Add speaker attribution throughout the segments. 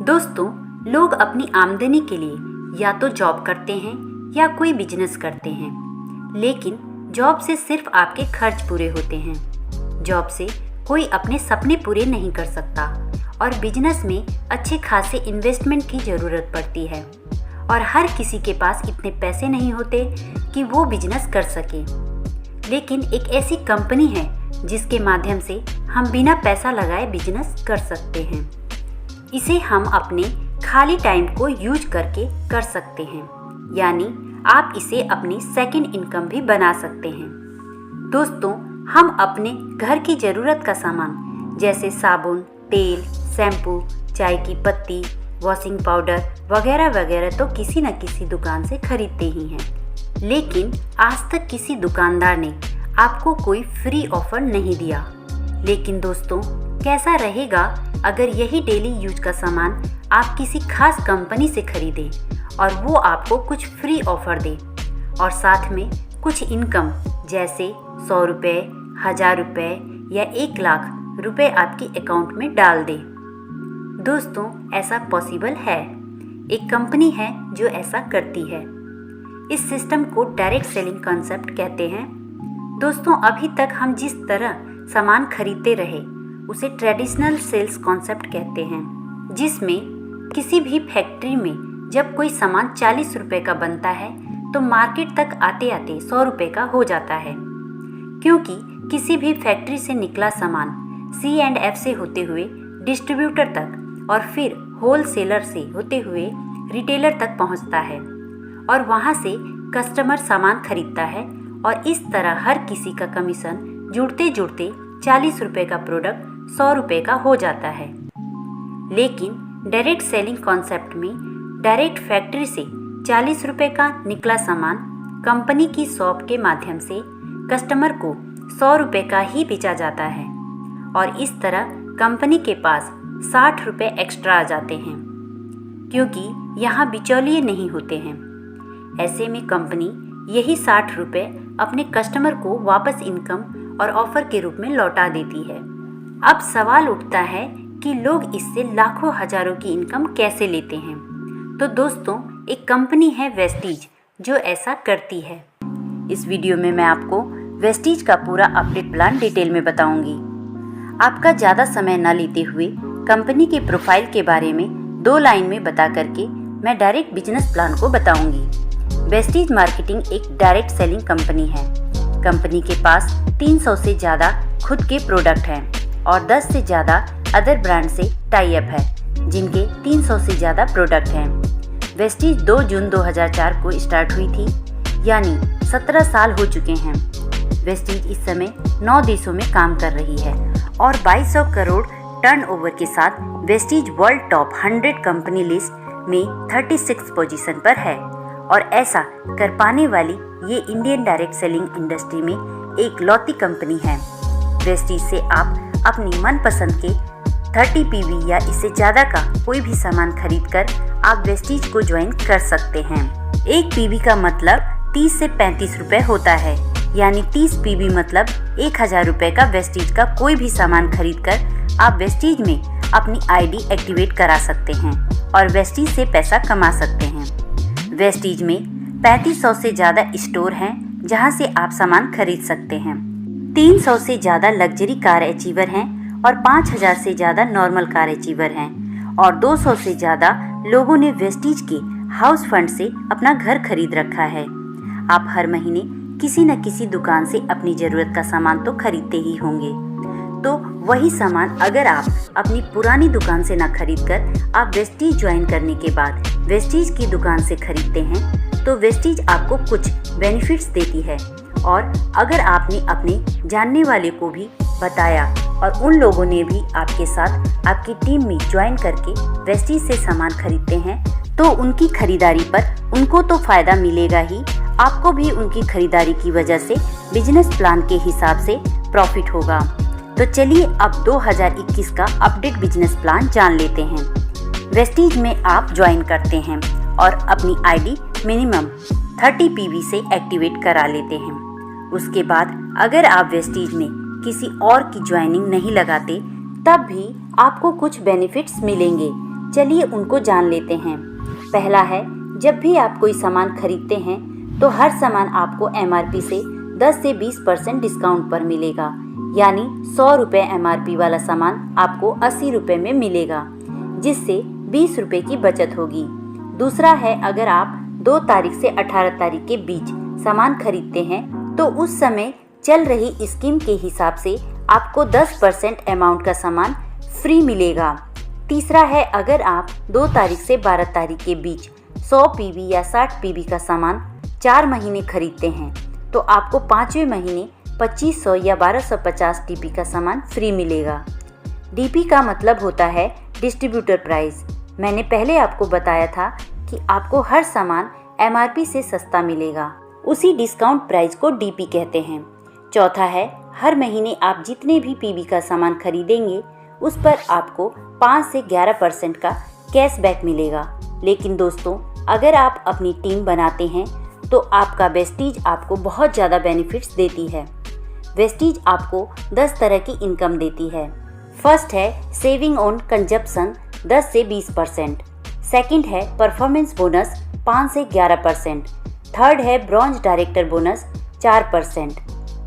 Speaker 1: दोस्तों, लोग अपनी आमदनी के लिए या तो जॉब करते हैं या कोई बिजनेस करते हैं, लेकिन जॉब से सिर्फ आपके खर्च पूरे होते हैं। जॉब से कोई अपने सपने पूरे नहीं कर सकता और बिजनेस में अच्छे खासे इन्वेस्टमेंट की ज़रूरत पड़ती है और हर किसी के पास इतने पैसे नहीं होते कि वो बिजनेस कर सके। लेकिन एक ऐसी कंपनी है जिसके माध्यम से हम बिना पैसा लगाए बिजनेस कर सकते हैं। इसे हम अपने खाली टाइम को यूज करके कर सकते हैं, यानी आप इसे अपनी सेकंड इनकम भी बना सकते हैं। दोस्तों, हम अपने घर की ज़रूरत का सामान जैसे साबुन, तेल, शैम्पू, चाय की पत्ती, वॉशिंग पाउडर वगैरह वगैरह तो किसी न किसी दुकान से खरीदते ही हैं, लेकिन आज तक किसी दुकानदार ने आपको कोई फ्री ऑफर नहीं दिया। लेकिन दोस्तों, कैसा रहेगा अगर यही डेली यूज का सामान आप किसी खास कंपनी से खरीदें और वो आपको कुछ फ्री ऑफर दे और साथ में कुछ इनकम जैसे 100 रुपये, 1000 रुपये या 1 लाख रुपए आपके अकाउंट में डाल दे। दोस्तों, ऐसा पॉसिबल है। एक कंपनी है जो ऐसा करती है। इस सिस्टम को डायरेक्ट सेलिंग कॉन्सेप्ट कहते हैं। दोस्तों, अभी तक हम जिस तरह सामान खरीदते रहे उसे ट्रेडिशनल सेल्स कॉन्सेप्ट कहते हैं, जिसमें किसी भी फैक्ट्री में जब कोई सामान 40 रुपये का बनता है तो मार्केट तक आते आते 100 रुपये का हो जाता है, क्योंकि किसी भी फैक्ट्री से निकला सामान C&F से होते हुए डिस्ट्रीब्यूटर तक और फिर होलसेलर से होते हुए रिटेलर तक पहुंचता है और वहां से कस्टमर सामान खरीदता है और इस तरह हर किसी का कमीशन जुड़ते जुड़ते 40 रुपये का प्रोडक्ट 100 रुपये का हो जाता है। लेकिन डायरेक्ट सेलिंग कॉन्सेप्ट में डायरेक्ट फैक्ट्री से 40 रुपये का निकला सामान कंपनी की शॉप के माध्यम से कस्टमर को 100 रुपये का ही बेचा जाता है और इस तरह कंपनी के पास 60 रुपये एक्स्ट्रा आ जाते हैं, क्योंकि यहाँ बिचौलिए नहीं होते हैं। ऐसे में कंपनी यही 60 रुपये अपने कस्टमर को वापस इनकम और ऑफर के रूप में लौटा देती है। अब सवाल उठता है कि लोग इससे लाखों हजारों की इनकम कैसे लेते हैं। तो दोस्तों, एक कंपनी है वेस्टीज जो ऐसा करती है। इस वीडियो में मैं आपको वेस्टीज का पूरा अपडेट प्लान डिटेल में बताऊंगी। आपका ज़्यादा समय न लेते हुए कंपनी के प्रोफाइल के बारे में 2 लाइन में बता करके मैं डायरेक्ट बिजनेस प्लान को बताऊंगी। वेस्टीज मार्केटिंग एक डायरेक्ट सेलिंग कंपनी है। कंपनी के पास 300 से ज़्यादा खुद के प्रोडक्ट हैं और 10 से ज़्यादा अदर ब्रांड से टाई अप है, जिनके 300 से ज़्यादा प्रोडक्ट हैं। वेस्टीज 2 जून 2004 को स्टार्ट हुई थी, यानी 17 साल हो चुके हैं। वेस्टीज इस समय 9 देशों में काम कर रही है और 2200 करोड़ टर्नओवर के साथ Vestige world top 100 company list में 36 पोजीशन पर है और ऐसा कर पाने वाली ये इंडियन डायरेक्ट सेलिंग इंडस्ट्री में एक लौती कंपनी है। वेस्टीज से आप अपनी मनपसंद के 30 PV या इससे ज़्यादा का कोई भी सामान खरीदकर आप वेस्टीज को ज्वाइन कर सकते हैं। 1 PV का मतलब 30 से 35 रुपये होता है, यानी 30 PV मतलब 1000 रुपये का वेस्टीज का कोई भी सामान खरीदकर आप वेस्टीज में अपनी ID एक्टिवेट करा सकते हैं और वेस्टीज से पैसा कमा सकते हैं। वेस्टीज में 3500 से ज़्यादा स्टोर हैं जहां से आप सामान खरीद सकते हैं। 300 से ज़्यादा लग्जरी कार अचीवर हैं और 5000 से ज़्यादा नॉर्मल कार अचीवर हैं और 200 से ज़्यादा लोगों ने वेस्टीज के हाउस फंड से अपना घर खरीद रखा है। आप हर महीने किसी न किसी दुकान से अपनी ज़रूरत का सामान तो खरीदते ही होंगे, तो वही सामान अगर आप अपनी पुरानी दुकान से ना खरीदकर आप वेस्टीज ज्वाइन करने के बाद वेस्टीज की दुकान से खरीदते हैं तो वेस्टीज आपको कुछ बेनिफिट्स देती है। और अगर आपने अपने जानने वाले को भी बताया और उन लोगों ने भी आपके साथ आपकी टीम में ज्वाइन करके वेस्टीज से सामान खरीदते हैं तो उनकी खरीदारी पर उनको तो फ़ायदा मिलेगा ही, आपको भी उनकी खरीदारी की वजह से बिजनेस प्लान के हिसाब से प्रॉफिट होगा। तो चलिए अब 2021 का अपडेट बिजनेस प्लान जान लेते हैं। वेस्टीज में आप ज्वाइन करते हैं और अपनी ID मिनिमम 30 PV से एक्टिवेट करा लेते हैं। उसके बाद अगर आप वेस्टीज में किसी और की ज्वाइनिंग नहीं लगाते तब भी आपको कुछ बेनिफिट्स मिलेंगे, चलिए उनको जान लेते हैं। पहला है, जब भी आप कोई सामान खरीदते हैं तो हर सामान आपको MRP से 10 से 20% डिस्काउंट पर मिलेगा, यानी 100 रुपये MRP वाला सामान आपको 80 रुपये में मिलेगा, जिससे 20 रुपये की बचत होगी। दूसरा है, अगर आप 2 तारीख से 18 तारीख के बीच सामान खरीदते हैं तो उस समय चल रही स्कीम के हिसाब से आपको 10% अमाउंट का सामान फ्री मिलेगा। तीसरा है, अगर आप 2 तारीख से 12 तारीख के बीच 100 PB या 60 PB का सामान 4 महीने खरीदते हैं तो आपको 5वें महीने 2500 या 1250 DP का सामान फ्री मिलेगा। DP का मतलब होता है डिस्ट्रीब्यूटर प्राइस। मैंने पहले आपको बताया था कि आपको हर सामान MRP से सस्ता मिलेगा, उसी डिस्काउंट प्राइस को DP कहते हैं। चौथा है, हर महीने आप जितने भी PB का सामान खरीदेंगे उस पर आपको 5 से 11% का कैशबैक मिलेगा। लेकिन दोस्तों, अगर आप अपनी टीम बनाते हैं तो आपका वेस्टीज आपको बहुत ज़्यादा बेनिफिट्स देती है। वेस्टीज आपको 10 तरह की इनकम देती है। फर्स्ट है सेविंग ऑन कंजप्शन 10 से 20%। सेकंड है परफॉर्मेंस बोनस 5 से 11%। थर्ड है ब्रॉन्ज डायरेक्टर बोनस 4%।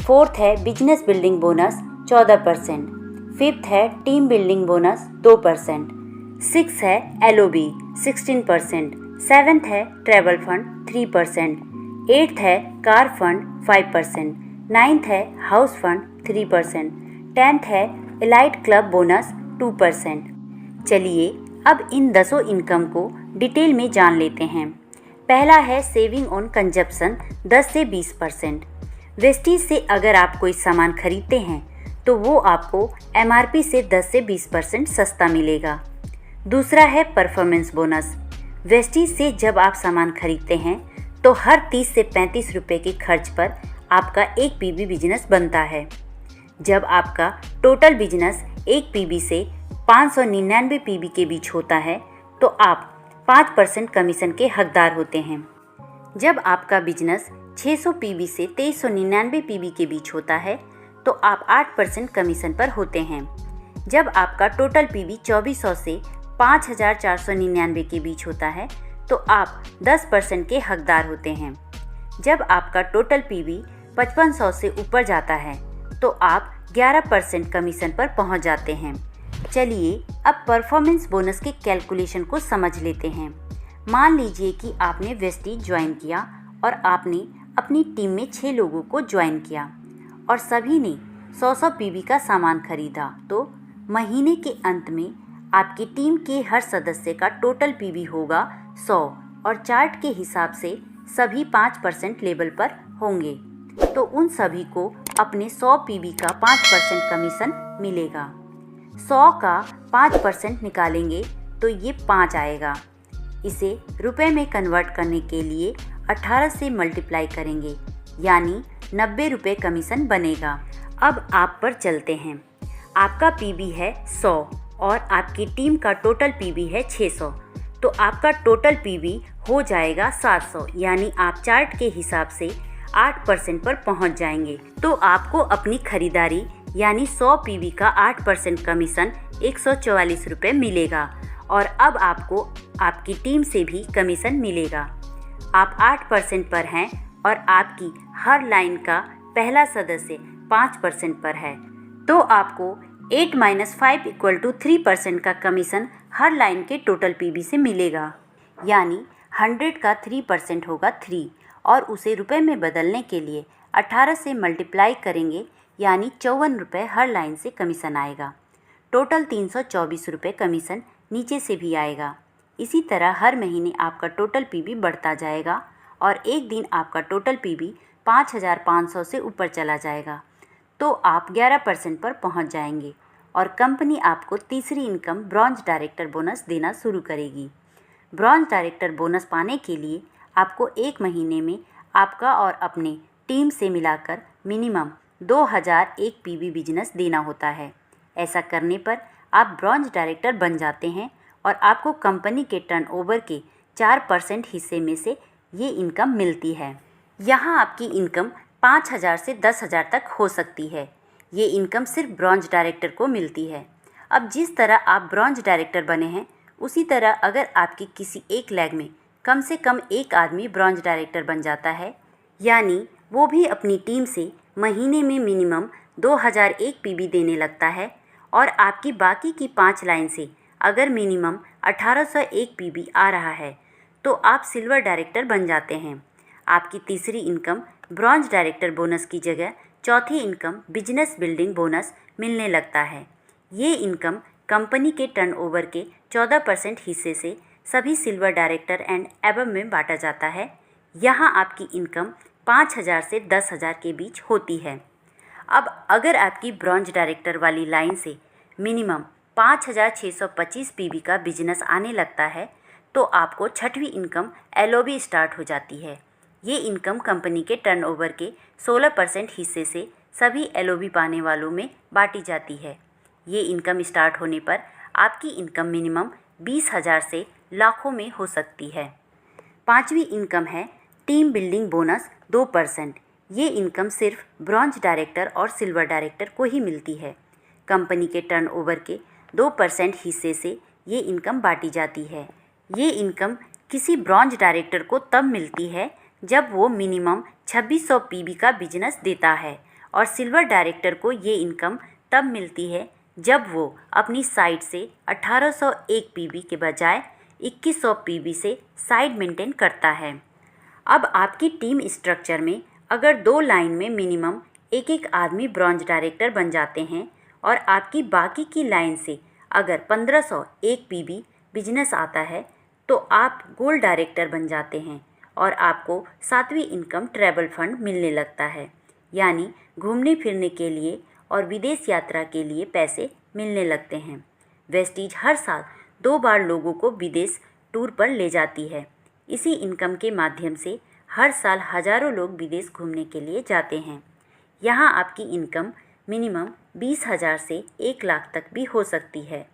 Speaker 1: फोर्थ है बिजनेस बिल्डिंग बोनस 14%। फिफ्थ है टीम बिल्डिंग बोनस 2%। सिक्स है LOB 16%। सेवेंथ है ट्रैवल फंड 3%। एट्थ है कार फंड 5%। नाइन्थ है हाउस फंड 3%। 10th है एलाइट क्लब बोनस 2%। चलिए अब इन 10 इनकम को डिटेल में जान लेते हैं। पहला है सेविंग ऑन कंजप्शन 10 से 20%। वेस्टीज से अगर आप कोई सामान खरीदते हैं तो वो आपको MRP से 10 से 20% सस्ता मिलेगा। दूसरा है परफॉर्मेंस बोनस। वेस्टीज से जब आप सामान खरीदते हैं तो हर 30 से 35 रुपये के खर्च पर आपका एक PB बिजनेस बनता है। जब आपका टोटल बिजनेस एक PB से 599 PB के बीच होता है तो आप 5% कमीशन के हकदार होते हैं। जब आपका बिजनेस 600 PB से 2399 PB के बीच होता है तो आप 8% कमीशन पर होते हैं। जब आपका टोटल PB 2400 से 5499 के बीच होता है तो आप 10% के हकदार होते हैं। जब आपका टोटल PB 5500 से ऊपर जाता है तो आप 11% कमीशन पर पहुंच जाते हैं। चलिए अब परफॉर्मेंस बोनस के कैलकुलेशन को समझ लेते हैं। मान लीजिए कि आपने वेस्टीज ज्वाइन किया और आपने अपनी टीम में 6 लोगों को ज्वाइन किया और सभी ने 100 PB का सामान खरीदा, तो महीने के अंत में आपकी टीम के हर सदस्य का टोटल PB होगा 100 और चार्ट के हिसाब से सभी 5% लेवल पर होंगे, तो उन सभी को अपने 100 PB का 5% कमीशन मिलेगा। 100 का 5% निकालेंगे तो ये 5 आएगा। इसे रुपए में कन्वर्ट करने के लिए 18 से मल्टीप्लाई करेंगे, यानी 90 रुपये कमीशन बनेगा। अब आप पर चलते हैं। आपका PB है 100 और आपकी टीम का टोटल PB है 600, तो आपका टोटल PB हो जाएगा 700, यानी आप चार्ट के हिसाब से 8% पर पहुंच जाएंगे। तो आपको अपनी खरीदारी यानी 100 PB का 8% कमीशन 144 रुपये मिलेगा और अब आपको आपकी टीम से भी कमीशन मिलेगा। आप 8% पर हैं और आपकी हर लाइन का पहला सदस्य 5% पर है, तो आपको 8 - 5 = 3% का कमीशन हर लाइन के टोटल PB से मिलेगा, यानी 100 का 3% होगा 3 और उसे रुपए में बदलने के लिए 18 से मल्टीप्लाई करेंगे, यानी 54 रुपये हर लाइन से कमीशन आएगा। टोटल 324 रुपये कमीशन नीचे से भी आएगा। इसी तरह हर महीने आपका टोटल PB बढ़ता जाएगा और एक दिन आपका टोटल PB 5500 से ऊपर चला जाएगा, तो आप 11% पर पहुंच जाएंगे और कंपनी आपको तीसरी इनकम ब्रॉन्ज डायरेक्टर बोनस देना शुरू करेगी। ब्रॉन्ज डायरेक्टर बोनस पाने के लिए आपको एक महीने में आपका और अपने टीम से मिलाकर मिनिमम 2001 PB बिजनेस देना होता है। ऐसा करने पर आप ब्रॉन्ज डायरेक्टर बन जाते हैं और आपको कंपनी के टर्नओवर के 4% हिस्से में से ये इनकम मिलती है। यहाँ आपकी इनकम 5000 से 10,000 तक हो सकती है। ये इनकम सिर्फ ब्रॉन्ज डायरेक्टर को मिलती है। अब जिस तरह आप ब्रॉन्ज डायरेक्टर बने हैं उसी तरह अगर आपके किसी एक लैग में कम से कम एक आदमी ब्रॉन्ज डायरेक्टर बन जाता है, यानी वो भी अपनी टीम से महीने में मिनिमम 2001 पीबी देने लगता है, और आपकी बाकी की 5 लाइन से अगर मिनिमम 1801 पीबी आ रहा है तो आप सिल्वर डायरेक्टर बन जाते हैं। आपकी तीसरी इनकम ब्रॉन्ज डायरेक्टर बोनस की जगह चौथी इनकम बिजनेस बिल्डिंग बोनस मिलने लगता है। ये इनकम कंपनी के टर्नओवर के 14% हिस्से से सभी सिल्वर डायरेक्टर एंड एबव में बांटा जाता है। यहाँ आपकी इनकम 5000 से 10,000 के बीच होती है। अब अगर आपकी ब्रॉन्ज डायरेक्टर वाली लाइन से मिनिमम 5625 पीबी का बिजनेस आने लगता है तो आपको छठवीं इनकम एलओबी स्टार्ट हो जाती है। ये इनकम कंपनी के टर्नओवर के 16% हिस्से से सभी एलओबी पाने वालों में बांटी जाती है। ये इनकम स्टार्ट होने पर आपकी इनकम मिनिमम 20,000 से लाखों में हो सकती है। पांचवी इनकम है टीम बिल्डिंग बोनस 2%। ये इनकम सिर्फ ब्रॉन्ज डायरेक्टर और सिल्वर डायरेक्टर को ही मिलती है। कंपनी के टर्नओवर के 2% हिस्से से ये इनकम बांटी जाती है। ये इनकम किसी ब्रॉन्ज डायरेक्टर को तब मिलती है जब वो मिनिमम 2600 पीबी का बिजनेस देता है, और सिल्वर डायरेक्टर को ये इनकम तब मिलती है जब वो अपनी साइड से 1801 पीबी के बजाय 2100 पीबी से साइड मेंटेन करता है। अब आपकी टीम स्ट्रक्चर में अगर 2 लाइन में मिनिमम एक आदमी ब्रॉन्ज डायरेक्टर बन जाते हैं और आपकी बाकी की लाइन से अगर 1501 पीबी बिजनेस आता है तो आप गोल्ड डायरेक्टर बन जाते हैं और आपको 7वीं इनकम ट्रैवल फंड मिलने लगता है, यानी घूमने फिरने के लिए और विदेश यात्रा के लिए पैसे मिलने लगते हैं। वेस्टीज हर साल 2 बार लोगों को विदेश टूर पर ले जाती है। इसी इनकम के माध्यम से हर साल हज़ारों लोग विदेश घूमने के लिए जाते हैं। यहाँ आपकी इनकम मिनिमम 20,000 से 1 लाख तक भी हो सकती है।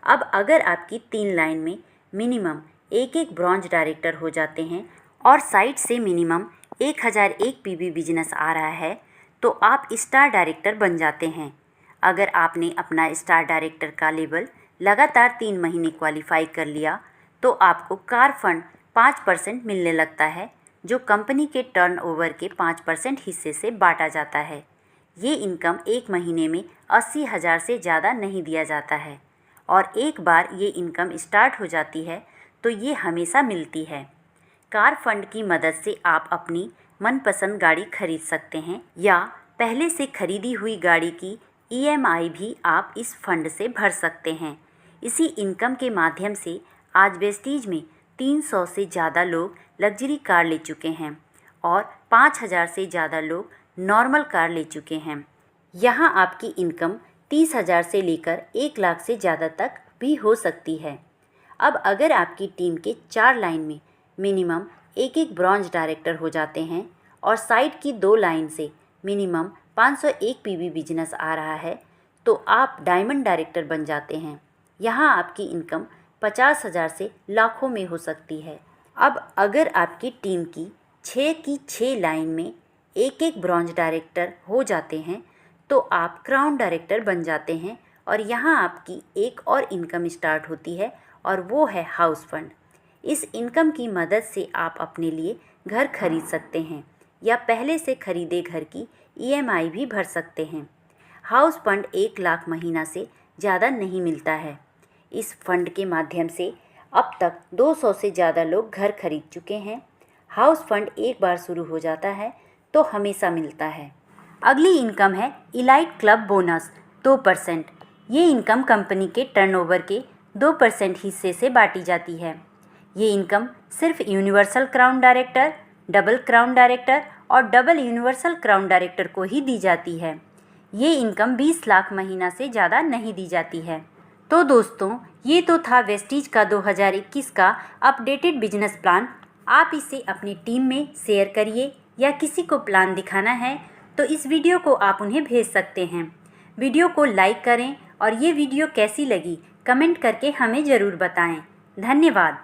Speaker 1: अब अगर आपकी 3 लाइन में मिनिमम एक ब्रॉन्ज डायरेक्टर हो जाते हैं और साइड से मिनिमम 1001 पीबी बिजनेस आ रहा है तो आप स्टार डायरेक्टर बन जाते हैं। अगर आपने अपना स्टार डायरेक्टर का लेवल लगातार 3 महीने क्वालिफाई कर लिया तो आपको कार फंड 5% मिलने लगता है, जो कंपनी के टर्नओवर के 5% हिस्से से बांटा जाता है। ये इनकम 1 महीने में 80,000 से ज़्यादा नहीं दिया जाता है, और एक बार ये इनकम स्टार्ट हो जाती है तो ये हमेशा मिलती है। कार फंड की मदद से आप अपनी मनपसंद गाड़ी खरीद सकते हैं, या पहले से खरीदी हुई गाड़ी की ईएमआई भी आप इस फंड से भर सकते हैं। इसी इनकम के माध्यम से आज वेस्टीज में 300 से ज़्यादा लोग लग्जरी कार ले चुके हैं और 5,000 से ज़्यादा लोग नॉर्मल कार ले चुके हैं। यहाँ आपकी इनकम 30,000 से लेकर 1 लाख से ज़्यादा तक भी हो सकती है। अब अगर आपकी टीम के 4 लाइन में मिनिमम एक ब्रॉन्ज डायरेक्टर हो जाते हैं और साइड की 2 लाइन से मिनिमम 501 पीबी बिजनेस आ रहा है तो आप डायमंड डायरेक्टर बन जाते हैं। यहाँ आपकी इनकम 50,000 से लाखों में हो सकती है। अब अगर आपकी टीम की 6 लाइन में एक ब्रॉन्ज डायरेक्टर हो जाते हैं तो आप क्राउन डायरेक्टर बन जाते हैं, और यहाँ आपकी एक और इनकम स्टार्ट होती है और वो है हाउस फंड। इस इनकम की मदद से आप अपने लिए घर खरीद सकते हैं या पहले से खरीदे घर की ईएमआई भी भर सकते हैं। हाउस फंड 1 लाख महीना से ज़्यादा नहीं मिलता है। इस फंड के माध्यम से अब तक 200 से ज़्यादा लोग घर खरीद चुके हैं। हाउस फंड एक बार शुरू हो जाता है तो हमेशा मिलता है। अगली इनकम है इलाइट क्लब बोनस 2%। ये इनकम कंपनी के टर्नओवर के 2% हिस्से से बांटी जाती है। ये इनकम सिर्फ universal crown director, double crown director और डबल यूनिवर्सल क्राउन डायरेक्टर को ही दी जाती है। ये इनकम 20 लाख महीना से ज़्यादा नहीं दी जाती है। तो दोस्तों, ये तो था वेस्टीज का 2021 का अपडेटेड बिजनेस प्लान। आप इसे अपनी टीम में शेयर करिए, या किसी को प्लान दिखाना है तो इस वीडियो को आप उन्हें भेज सकते हैं। वीडियो को लाइक करें और ये वीडियो कैसी लगी कमेंट करके हमें ज़रूर बताएं। धन्यवाद।